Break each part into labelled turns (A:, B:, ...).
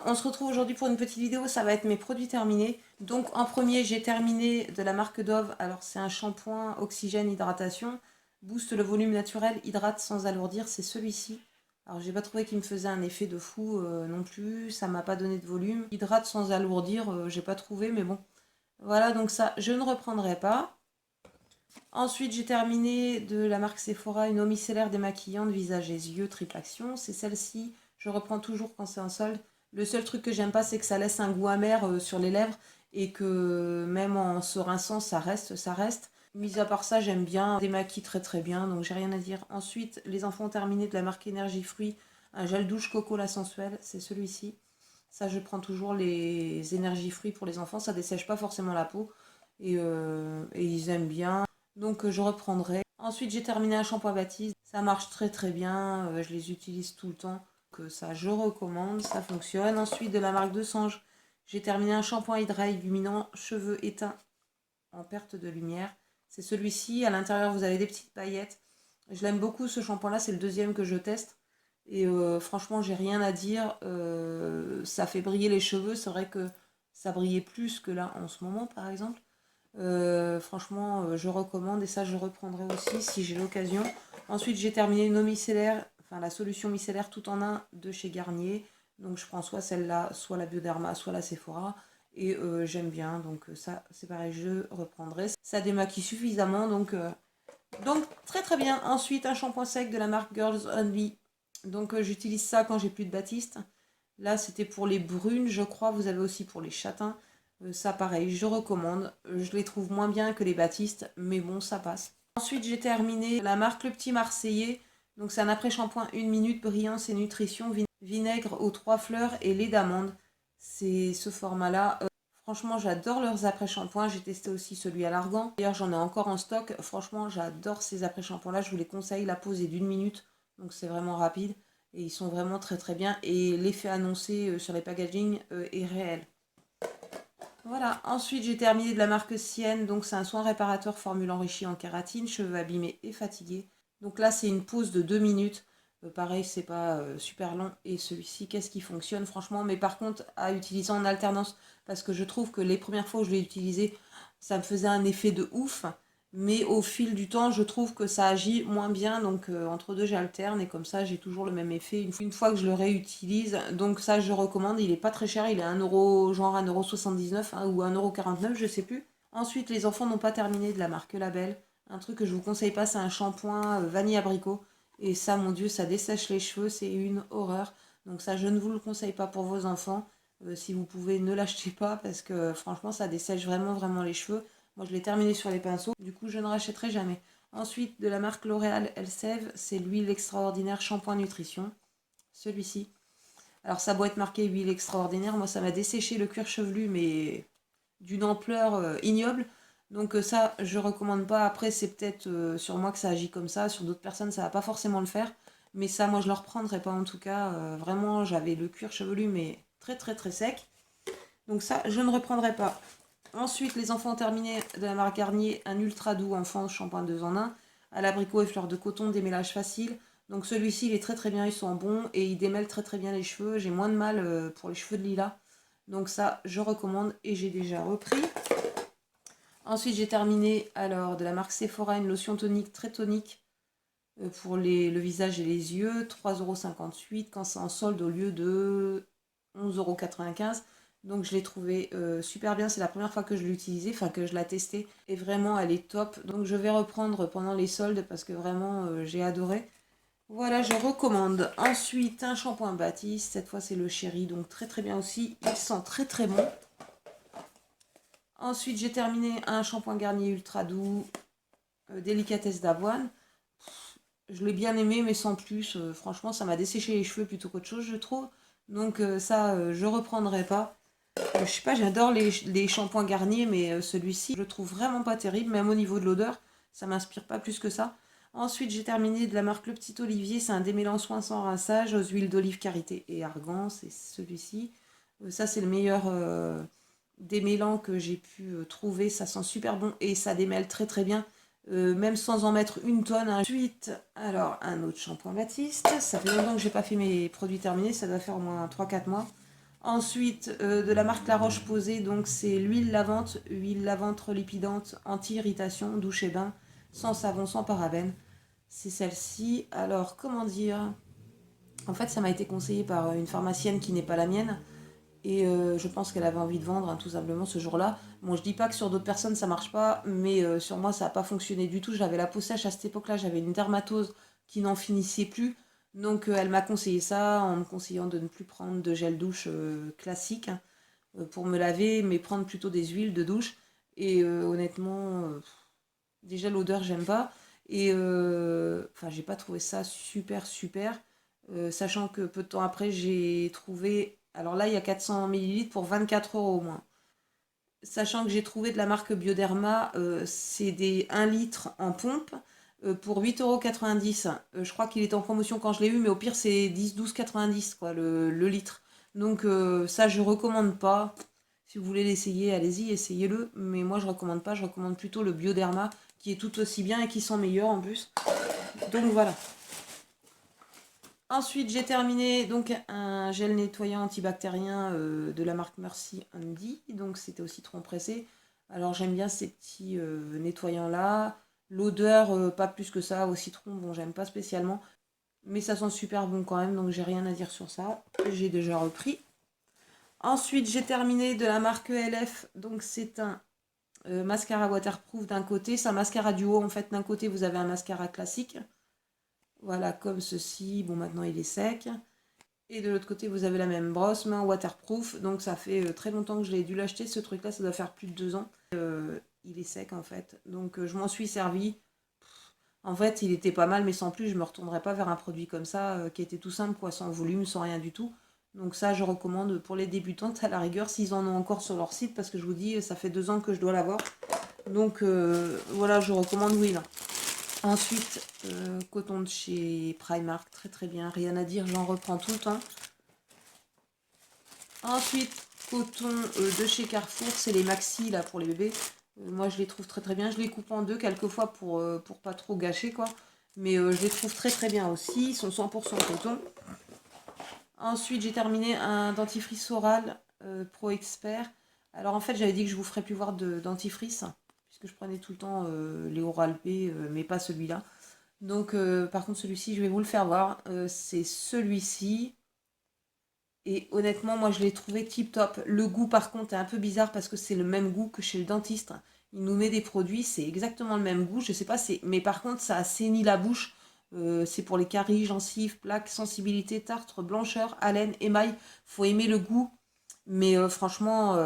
A: on se retrouve aujourd'hui pour une petite vidéo, ça va être mes produits terminés. Donc en premier, j'ai terminé de la marque Dove. Alors c'est un shampoing oxygène hydratation, booste le volume naturel, hydrate sans alourdir, c'est celui-ci. Alors j'ai pas trouvé qu'il me faisait un effet de fou non plus, ça m'a pas donné de volume. Hydrate sans alourdir, j'ai pas trouvé, mais bon. Voilà, donc ça, je ne reprendrai pas. Ensuite, j'ai terminé de la marque Sephora une eau micellaire démaquillante visage et yeux triple action. C'est celle-ci, je reprends toujours quand c'est en solde. Le seul truc que j'aime pas, c'est que ça laisse un goût amer sur les lèvres et que même en se rinçant, ça reste, ça reste. Mis à part ça, j'aime bien, démaquille très très bien, donc j'ai rien à dire. Ensuite, les enfants ont terminé de la marque Énergie Fruits, un gel douche coco la sensuelle, c'est celui-ci. Ça, je prends toujours les énergies fruits pour les enfants, ça dessèche pas forcément la peau et ils aiment bien. Donc je reprendrai. Ensuite, j'ai terminé un shampoing Baptiste. Ça marche très très bien, je les utilise tout le temps. Que ça, je recommande, ça fonctionne. Ensuite, de la marque de Sange, j'ai terminé un shampoing Hydra illuminant cheveux éteints en perte de lumière. C'est celui-ci. À l'intérieur, vous avez des petites paillettes. Je l'aime beaucoup ce shampoing-là, c'est le deuxième que je teste. Et franchement, j'ai rien à dire. Ça fait briller les cheveux. C'est vrai que ça brillait plus que là en ce moment, par exemple. Franchement, je recommande et ça, je reprendrai aussi si j'ai l'occasion. Ensuite, j'ai terminé une eau micellaire, enfin la solution micellaire tout en un de chez Garnier. Donc, je prends soit celle-là, soit la Bioderma, soit la Sephora. Et j'aime bien, donc ça, c'est pareil, je reprendrai. Ça démaquille suffisamment, donc très très bien. Ensuite, un shampoing sec de la marque Girls Only. Donc, j'utilise ça quand j'ai plus de Batiste. Là, c'était pour les brunes, je crois. Vous avez aussi pour les châtains. Ça, pareil, je recommande. Je les trouve moins bien que les Baptistes, mais bon, ça passe. Ensuite, j'ai terminé la marque Le Petit Marseillais. Donc, c'est un après-shampoing 1 minute, brillance et nutrition, vinaigre aux 3 fleurs et lait d'amande. C'est ce format-là. Franchement, j'adore leurs après-shampoings. J'ai testé aussi celui à l'argan. D'ailleurs, j'en ai encore en stock. Franchement, j'adore ces après-shampoings-là. Je vous les conseille. La pause est d'1 minute, donc c'est vraiment rapide. Et ils sont vraiment très très bien. Et l'effet annoncé sur les packaging est réel. Voilà, ensuite j'ai terminé de la marque Sienne, donc c'est un soin réparateur formule enrichie en kératine, cheveux abîmés et fatigués. Donc là c'est une pause de 2 minutes, pareil c'est pas super long. Et celui-ci, qu'est-ce qui fonctionne franchement, mais par contre à utiliser en alternance, parce que je trouve que les premières fois où je l'ai utilisé, ça me faisait un effet de ouf. Mais au fil du temps, je trouve que ça agit moins bien. Donc entre deux, j'alterne et comme ça, j'ai toujours le même effet une fois que je le réutilise. Donc ça, je recommande. Il est pas très cher. Il est 1 euro, genre 1,79 € hein, ou 1,49 €, je sais plus. Ensuite, les enfants n'ont pas terminé de la marque Label. Un truc que je vous conseille pas, c'est un shampoing vanille abricot. Et ça, mon Dieu, ça dessèche les cheveux. C'est une horreur. Donc ça, je ne vous le conseille pas pour vos enfants. Si vous pouvez, ne l'achetez pas parce que franchement, ça dessèche vraiment, vraiment les cheveux. Moi, je l'ai terminé sur les pinceaux. Du coup, je ne rachèterai jamais. Ensuite, de la marque L'Oréal Elseve, c'est l'huile extraordinaire shampoing nutrition. Celui-ci. Alors, ça doit être marqué huile extraordinaire. Moi, ça m'a desséché le cuir chevelu, mais d'une ampleur ignoble. Donc ça, je recommande pas. Après, c'est peut-être sur moi que ça agit comme ça. Sur d'autres personnes, ça va pas forcément le faire. Mais ça, moi, je le reprendrai pas en tout cas. Vraiment, j'avais le cuir chevelu, mais très très très sec. Donc ça, je ne reprendrai pas. Ensuite, les enfants ont terminé de la marque Garnier un ultra doux enfant shampoing 2 en 1 à l'abricot et fleurs de coton, démêlage facile. Donc celui-ci, il est très très bien, ils sont bons et il démêle très très bien les cheveux. J'ai moins de mal pour les cheveux de lilas. Donc ça, je recommande et j'ai déjà repris. Ensuite, j'ai terminé alors de la marque Sephora une lotion tonique très tonique pour le visage et les yeux. 3,58 € quand c'est en solde au lieu de 11,95 €. Donc je l'ai trouvé super bien, c'est la première fois que je l'ai utilisé, enfin que je l'ai testé. Et vraiment elle est top. Donc je vais reprendre pendant les soldes parce que vraiment j'ai adoré. Voilà, je recommande. Ensuite, un shampoing Baptiste, cette fois c'est le chéri, donc très très bien aussi. Il sent très très bon. Ensuite, j'ai terminé un shampoing Garnier ultra doux, délicatesse d'avoine. Je l'ai bien aimé, mais sans plus. Franchement, ça m'a desséché les cheveux plutôt qu'autre chose, je trouve. Donc ça, je reprendrai pas. Je sais pas, j'adore les shampoings Garnier, mais celui-ci, je le trouve vraiment pas terrible. Même au niveau de l'odeur, ça m'inspire pas plus que ça. Ensuite, j'ai terminé de la marque Le Petit Olivier. C'est un démêlant soin sans rinçage aux huiles d'olive karité et argan. C'est celui-ci. Ça, c'est le meilleur démêlant que j'ai pu trouver. Ça sent super bon et ça démêle très très bien. Même sans en mettre une tonne. Ensuite, alors un autre shampoing Baptiste. Ça fait longtemps que j'ai pas fait mes produits terminés. Ça doit faire au moins 3-4 mois. Ensuite, de la marque La Roche-Posay, donc c'est l'huile lavante relipidante, anti-irritation, douche et bain, sans savon, sans parabènes. C'est celle-ci. Alors, comment dire? En fait, ça m'a été conseillé par une pharmacienne qui n'est pas la mienne. Et je pense qu'elle avait envie de vendre, hein, tout simplement, ce jour-là. Bon, je dis pas que sur d'autres personnes ça marche pas, mais sur moi ça n'a pas fonctionné du tout. J'avais la peau sèche à cette époque-là, j'avais une dermatose qui n'en finissait plus. Donc elle m'a conseillé ça en me conseillant de ne plus prendre de gel douche classique, hein, pour me laver, mais prendre plutôt des huiles de douche. Et honnêtement, déjà l'odeur j'aime pas. Et enfin, j'ai pas trouvé ça super super. Sachant que peu de temps après, j'ai trouvé. Alors là, il y a 400 millilitres pour 24 euros au moins. Sachant que j'ai trouvé de la marque Bioderma, c'est des 1 litre en pompe pour 8,90 €. Je crois qu'il était en promotion quand je l'ai eu, mais au pire, c'est 10, 12,90 quoi, le litre. Donc ça, je recommande pas. Si vous voulez l'essayer, allez-y, essayez-le. Mais moi, je recommande pas. Je recommande plutôt le Bioderma, qui est tout aussi bien et qui sent meilleur en plus. Donc voilà. Ensuite, j'ai terminé donc un gel nettoyant antibactérien de la marque Mercy Handy. Donc c'était au citron pressé. Alors j'aime bien ces petits nettoyants là. L'odeur, pas plus que ça. Au citron, bon, j'aime pas spécialement. Mais ça sent super bon quand même. Donc j'ai rien à dire sur ça. J'ai déjà repris. Ensuite, j'ai terminé de la marque ELF. Donc c'est un mascara waterproof d'un côté. C'est un mascara duo. En fait, d'un côté, vous avez un mascara classique. Voilà, comme ceci. Bon, maintenant il est sec. Et de l'autre côté, vous avez la même brosse, main waterproof. Donc ça fait très longtemps que je l'ai dû l'acheter. Ce truc-là, ça doit faire plus de 2 ans. Il est sec en fait. Donc je m'en suis servi. En fait, il était pas mal, mais sans plus, je me retournerai pas vers un produit comme ça, qui était tout simple, quoi, sans volume, sans rien du tout. Donc ça, je recommande pour les débutantes, à la rigueur, s'ils en ont encore sur leur site, parce que je vous dis, ça fait 2 ans que je dois l'avoir. Donc voilà, je recommande Will. Ensuite, coton de chez Primark, très très bien, rien à dire, j'en reprends tout le temps. Ensuite, coton de chez Carrefour, c'est les maxi là pour les bébés. Moi, je les trouve très très bien. Je les coupe en deux quelquefois pour pas trop gâcher quoi. Mais je les trouve très très bien aussi. Ils sont 100% coton. Ensuite, j'ai terminé un dentifrice oral Pro Expert. Alors en fait, j'avais dit que je vous ferais plus voir de dentifrice, puisque je prenais tout le temps les Oral-B, mais pas celui-là. Donc par contre, celui-ci, je vais vous le faire voir. C'est celui-ci. Et honnêtement, moi je l'ai trouvé tip top. Le goût par contre est un peu bizarre parce que c'est le même goût que chez le dentiste. Il nous met des produits, c'est exactement le même goût. Je sais pas, mais par contre ça assainit la bouche. C'est pour les caries, gencives, plaques, sensibilité, tartre, blancheur, haleine, émail. Faut aimer le goût. Mais franchement,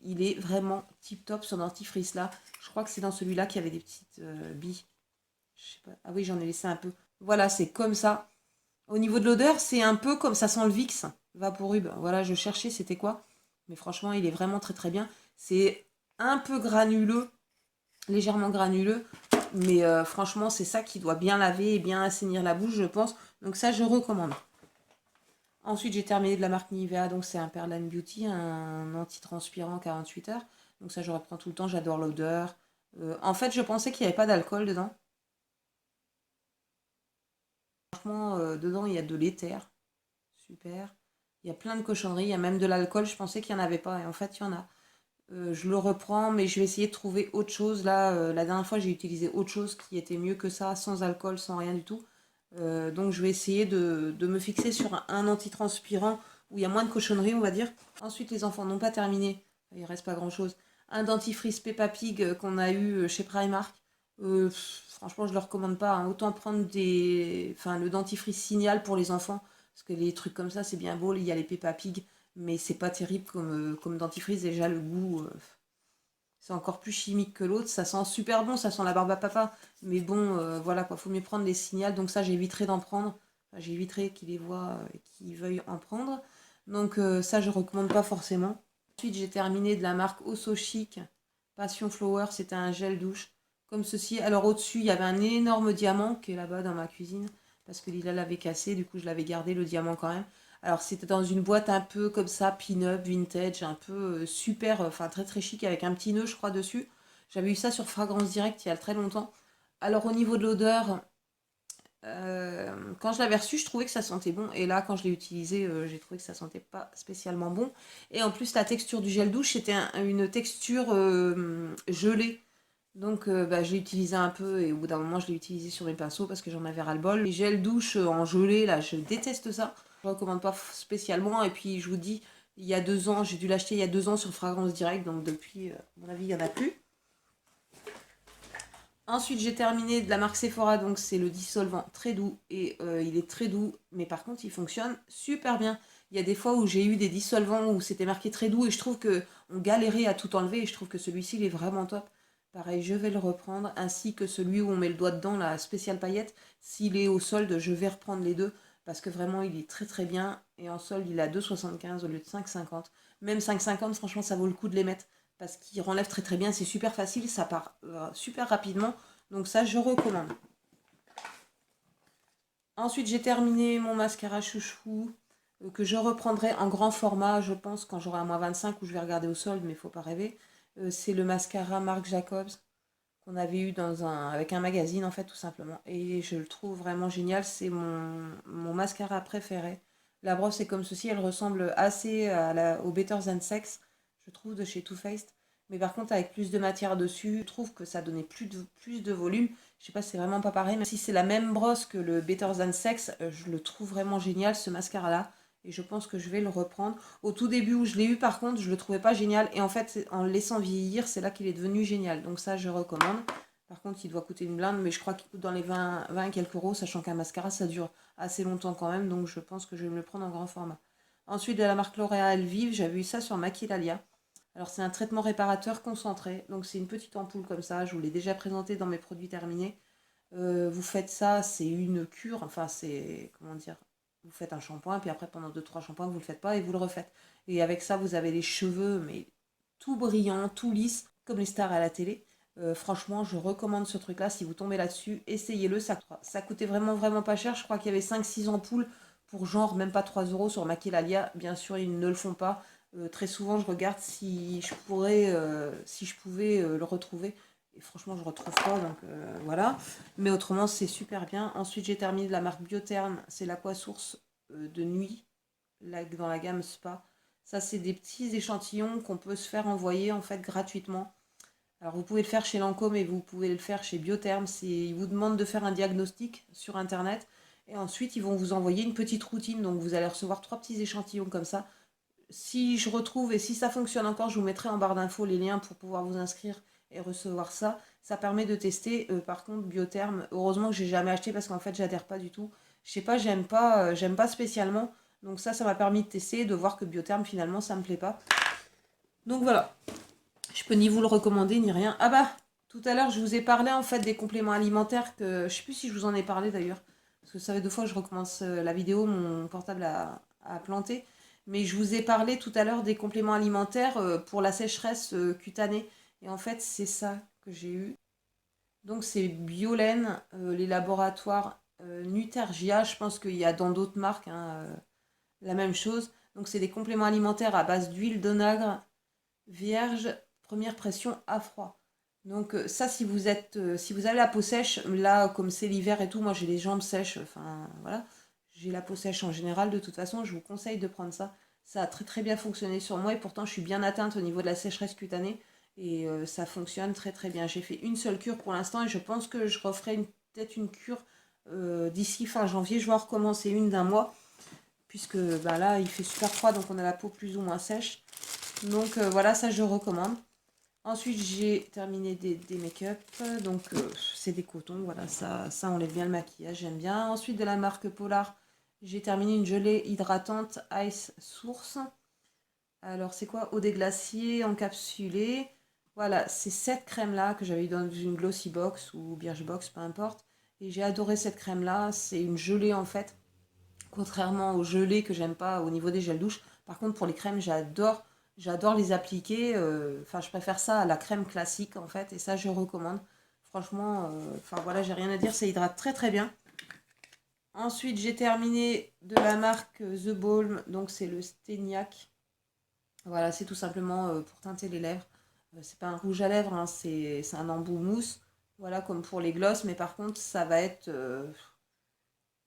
A: il est vraiment tip top ce dentifrice là. Je crois que c'est dans celui-là qu'il y avait des petites billes. Je sais pas. Ah oui, j'en ai laissé un peu. Voilà, c'est comme ça. Au niveau de l'odeur, c'est un peu comme ça sent le Vicks Vaporub. Voilà, je cherchais c'était quoi. Mais franchement, il est vraiment très très bien. C'est un peu granuleux, légèrement granuleux. Mais franchement, c'est ça qui doit bien laver et bien assainir la bouche, je pense. Donc ça, je recommande. Ensuite, j'ai terminé de la marque Nivea. Donc c'est un Perlan Beauty, un antitranspirant 48 heures. Donc ça, je reprends tout le temps. J'adore l'odeur. En fait, je pensais qu'il n'y avait pas d'alcool dedans. Franchement, dedans, il y a de l'éther. Super. Il y a plein de cochonneries. Il y a même de l'alcool. Je pensais qu'il n'y en avait pas. Et en fait, il y en a. Je le reprends, mais je vais essayer de trouver autre chose. Là, la dernière fois, j'ai utilisé autre chose qui était mieux que ça, sans alcool, sans rien du tout. Donc, je vais essayer de me fixer sur un antitranspirant où il y a moins de cochonneries, on va dire. Ensuite, les enfants n'ont pas terminé. Il reste pas grand-chose. Un dentifrice Peppa Pig qu'on a eu chez Primark. Franchement, je ne le recommande pas, hein. Autant prendre enfin, le dentifrice Signal pour les enfants. Parce que les trucs comme ça, c'est bien beau. Il y a les Peppa Pig, mais c'est pas terrible comme dentifrice. Déjà, le goût, c'est encore plus chimique que l'autre. Ça sent super bon, ça sent la barbe à papa. Mais bon, voilà quoi, faut mieux prendre les Signal. Donc ça, j'éviterai d'en prendre. Enfin, j'éviterai qu'ils les voient et qu'ils veuillent en prendre. Donc ça, je recommande pas forcément. Ensuite, j'ai terminé de la marque Osso Chic Passion Flower. C'était un gel douche comme ceci. Alors au-dessus, il y avait un énorme diamant qui est là-bas dans ma cuisine parce que Lila l'avait cassé. Du coup, je l'avais gardé le diamant quand même. Alors c'était dans une boîte un peu comme ça, pin-up, vintage, un peu super, enfin très très chic avec un petit nœud, je crois, dessus. J'avais eu ça sur Fragrance Direct il y a très longtemps. Alors au niveau de l'odeur, quand je l'avais reçu, je trouvais que ça sentait bon. Et là, quand je l'ai utilisé, j'ai trouvé que ça sentait pas spécialement bon. Et en plus, la texture du gel douche, c'était une texture gelée. Donc, j'ai utilisé un peu et au bout d'un moment, je l'ai utilisé sur mes pinceaux parce que j'en avais ras-le-bol. Les gels douche en gelée, là, je déteste ça. Je recommande pas spécialement. Et puis, je vous dis, il y a 2 ans, j'ai dû l'acheter il y a 2 ans sur Fragrance Direct. Donc, depuis, à mon avis, il n'y en a plus. Ensuite, j'ai terminé de la marque Sephora, donc c'est le dissolvant très doux et il est très doux, mais par contre, il fonctionne super bien. Il y a des fois où j'ai eu des dissolvants où c'était marqué très doux et je trouve que on galérait à tout enlever et je trouve que celui-ci, il est vraiment top. Pareil, je vais le reprendre, ainsi que celui où on met le doigt dedans, la spéciale paillette. S'il est au solde, je vais reprendre les deux parce que vraiment, il est très très bien. Et en solde, il est à 2,75 au lieu de 5,50. Même 5,50, franchement, ça vaut le coup de les mettre parce qu'il relève très très bien, c'est super facile, ça part super rapidement, donc ça je recommande. Ensuite j'ai terminé mon mascara chouchou que je reprendrai en grand format, je pense, quand j'aurai un moins 25 où je vais regarder au solde, mais il faut pas rêver. C'est le mascara Marc Jacobs qu'on avait eu avec un magazine en fait tout simplement, et je le trouve vraiment génial, c'est mon mascara préféré. La brosse est comme ceci, elle ressemble assez au Better Than Sex, je trouve, de chez Too Faced, mais par contre avec plus de matière dessus, je trouve que ça donnait plus de volume. Je sais pas, c'est vraiment pas pareil, même si c'est la même brosse que le Better Than Sex, je le trouve vraiment génial ce mascara là, et je pense que je vais le reprendre. Au tout début où je l'ai eu, par contre, je le trouvais pas génial. Et en fait, en le laissant vieillir, c'est là qu'il est devenu génial. Donc ça, je recommande. Par contre, il doit coûter une blinde, mais je crois qu'il coûte dans les 20 et quelques euros, sachant qu'un mascara, ça dure assez longtemps quand même. Donc je pense que je vais me le prendre en grand format. Ensuite, de la marque L'Oréal Vive, j'avais eu ça sur Maquillalia. Alors c'est un traitement réparateur concentré. Donc c'est une petite ampoule comme ça. Je vous l'ai déjà présenté dans mes produits terminés. Vous faites ça, c'est une cure. Enfin, c'est, comment dire, vous faites un shampoing, puis après pendant 2 3 shampoings, vous le faites pas et vous le refaites. Et avec ça, vous avez les cheveux, mais tout brillant, tout lisse, comme les stars à la télé. Franchement, je recommande ce truc-là. Si vous tombez là-dessus, essayez-le. Ça coûtait vraiment, vraiment pas cher. Je crois qu'il y avait 5 6 ampoules pour genre même pas 3 euros sur Maquillalia. Bien sûr, ils ne le font pas. Très souvent, je regarde si je pouvais le retrouver. Et franchement, je retrouve pas, donc voilà. Mais autrement, c'est super bien. Ensuite, j'ai terminé de la marque Biotherm. C'est l'Aquasource de nuit, dans la gamme Spa. Ça, c'est des petits échantillons qu'on peut se faire envoyer en fait gratuitement. Alors, vous pouvez le faire chez Lancôme et vous pouvez le faire chez Biotherm. Ils vous demandent de faire un diagnostic sur Internet. Et ensuite, ils vont vous envoyer une petite routine. Donc, vous allez recevoir 3 petits échantillons comme ça. Si je retrouve et si ça fonctionne encore, je vous mettrai en barre d'infos les liens pour pouvoir vous inscrire et recevoir ça. Ça permet de tester. Par contre, Biotherm, heureusement que j'ai jamais acheté parce qu'en fait, j'adhère pas du tout. Je sais pas, j'aime pas spécialement. Donc ça m'a permis de tester, de voir que Biotherm finalement, ça me plaît pas. Donc voilà, je peux ni vous le recommander ni rien. Ah bah, tout à l'heure, je vous ai parlé en fait des compléments alimentaires que je sais plus si je vous en ai parlé d'ailleurs, parce que ça fait 2 fois que je recommence la vidéo, mon portable a planté. Mais je vous ai parlé tout à l'heure des compléments alimentaires pour la sécheresse cutanée. Et en fait, c'est ça que j'ai eu. Donc c'est Biolène, les laboratoires Nutergia. Je pense qu'il y a dans d'autres marques hein, la même chose. Donc c'est des compléments alimentaires à base d'huile d'onagre vierge, première pression à froid. Donc ça, si vous avez la peau sèche, là comme c'est l'hiver et tout, moi j'ai les jambes sèches, enfin voilà, j'ai la peau sèche en général. De toute façon, je vous conseille de prendre ça. Ça a très très bien fonctionné sur moi et pourtant je suis bien atteinte au niveau de la sécheresse cutanée et ça fonctionne très très bien. J'ai fait une seule cure pour l'instant et je pense que je referai peut-être une cure d'ici fin janvier. Je vais en recommencer une d'un mois puisque bah, là il fait super froid donc on a la peau plus ou moins sèche. Donc voilà, ça je recommande. Ensuite, j'ai terminé des make-up. Donc c'est des cotons, voilà, ça enlève bien le maquillage, j'aime bien. Ensuite, de la marque Polar, j'ai terminé une gelée hydratante Ice Source. Alors, c'est quoi? Eau des glaciers encapsulée. Voilà, c'est cette crème-là que j'avais eu dans une Glossy Box ou Birchbox, peu importe. Et j'ai adoré cette crème-là. C'est une gelée en fait. Contrairement aux gelées que j'aime pas au niveau des gels douche. Par contre, pour les crèmes, j'adore les appliquer. Enfin, je préfère ça à la crème classique en fait. Et ça, je recommande. Franchement, enfin voilà, j'ai rien à dire. Ça hydrate très très bien. Ensuite, j'ai terminé de la marque The Balm. Donc, c'est le Sténiac. Voilà, c'est tout simplement pour teinter les lèvres. C'est pas un rouge à lèvres, hein, c'est un embout mousse. Voilà, comme pour les glosses. Mais par contre,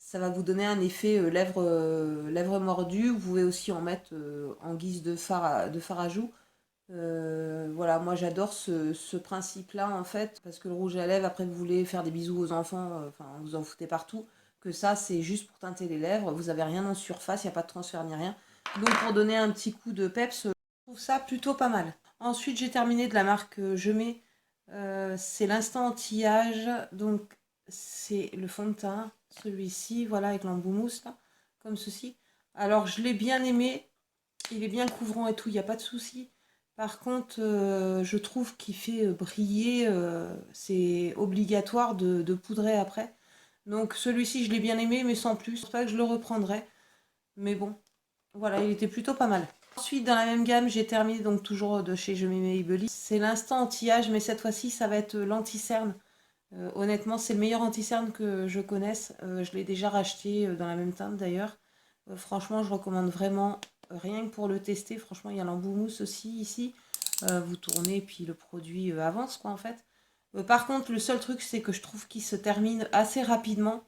A: Ça va vous donner un effet lèvres mordues. Vous pouvez aussi en mettre en guise de fard à joues. Voilà, moi j'adore ce principe-là en fait, parce que le rouge à lèvres, après vous voulez faire des bisous aux enfants, enfin vous en foutez partout, que ça c'est juste pour teinter les lèvres, vous avez rien en surface, il n'y a pas de transfert ni rien. Donc pour donner un petit coup de peps, je trouve ça plutôt pas mal. Ensuite j'ai terminé de la marque Je mets, c'est l'instant anti-âge, donc c'est le fond de teint, celui-ci, voilà avec l'embout mousse là, comme ceci. Alors je l'ai bien aimé, il est bien couvrant et tout, il n'y a pas de souci. Par contre, je trouve qu'il fait briller, c'est obligatoire de poudrer après. Donc celui-ci, je l'ai bien aimé, mais sans plus. Je pense pas que je le reprendrai. Mais bon, voilà, il était plutôt pas mal. Ensuite, dans la même gamme, j'ai terminé donc toujours de chez Je mets Maybelline. C'est l'instant anti-âge, mais cette fois-ci, ça va être l'anti-cerne. Honnêtement, c'est le meilleur anti-cerne que je connaisse. Je l'ai déjà racheté dans la même teinte d'ailleurs. Franchement, je recommande vraiment, rien que pour le tester. Franchement, il y a l'embout mousse aussi ici. Vous tournez, puis le produit avance, quoi, en fait. Par contre, le seul truc, c'est que je trouve qu'il se termine assez rapidement.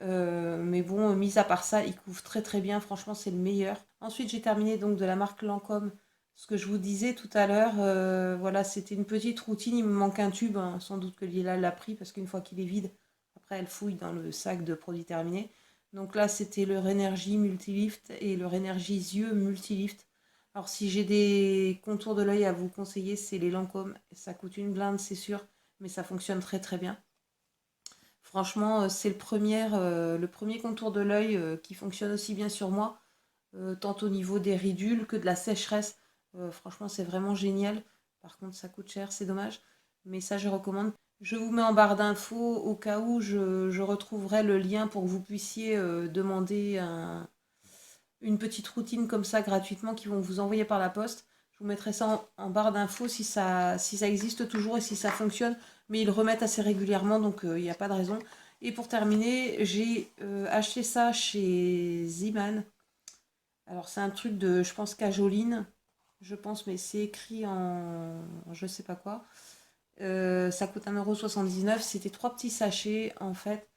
A: Mais bon, mis à part ça, il couvre très très bien. Franchement, c'est le meilleur. Ensuite, j'ai terminé donc de la marque Lancôme. Ce que je vous disais tout à l'heure, voilà, c'était une petite routine. Il me manque un tube, hein. Sans doute que Lila l'a pris parce qu'une fois qu'il est vide, après elle fouille dans le sac de produits terminés. Donc là, c'était le Rénergie Multilift et le Rénergie Yeux Multilift. Alors, si j'ai des contours de l'œil à vous conseiller, c'est les Lancôme. Ça coûte une blinde, c'est sûr, mais ça fonctionne très très bien. Franchement, c'est le premier contour de l'œil qui fonctionne aussi bien sur moi, tant au niveau des ridules que de la sécheresse. Franchement, c'est vraiment génial. Par contre, ça coûte cher, c'est dommage. Mais ça, je recommande. Je vous mets en barre d'infos au cas où je retrouverai le lien pour que vous puissiez demander une petite routine comme ça gratuitement qu'ils vont vous envoyer par la poste. Je vous mettrai ça en barre d'infos si ça existe toujours et si ça fonctionne. Mais ils le remettent assez régulièrement, donc il n'y a pas de raison. Et pour terminer, j'ai acheté ça chez Ziman. Alors c'est un truc de, je pense, cajoline. Je pense, mais c'est écrit en je sais pas quoi. Ça coûte 1,79 €. C'était trois petits sachets en fait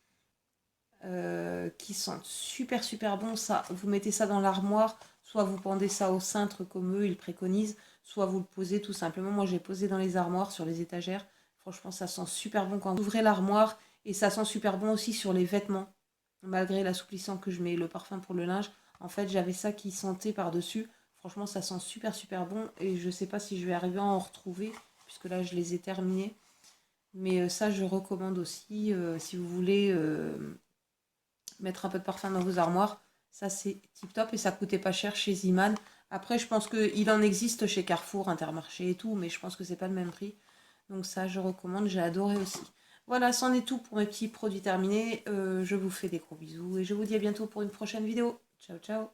A: qui sentent super super bon. Ça, vous mettez ça dans l'armoire, soit vous pendez ça au cintre comme eux ils préconisent, soit vous le posez tout simplement. Moi j'ai posé dans les armoires sur les étagères. Franchement ça sent super bon quand vous ouvrez l'armoire et ça sent super bon aussi sur les vêtements. Malgré l'assouplissant que je mets le parfum pour le linge, en fait j'avais ça qui sentait par-dessus. Franchement ça sent super super bon et je sais pas si je vais arriver à en retrouver puisque là je les ai terminés. Mais ça je recommande aussi si vous voulez mettre un peu de parfum dans vos armoires. Ça, c'est tip top et ça coûtait pas cher chez Ziman. Après, je pense qu'il en existe chez Carrefour, Intermarché et tout, mais je pense que c'est pas le même prix. Donc ça, je recommande, j'ai adoré aussi. Voilà, c'en est tout pour mes petits produits terminés. Je vous fais des gros bisous et je vous dis à bientôt pour une prochaine vidéo. Ciao, ciao.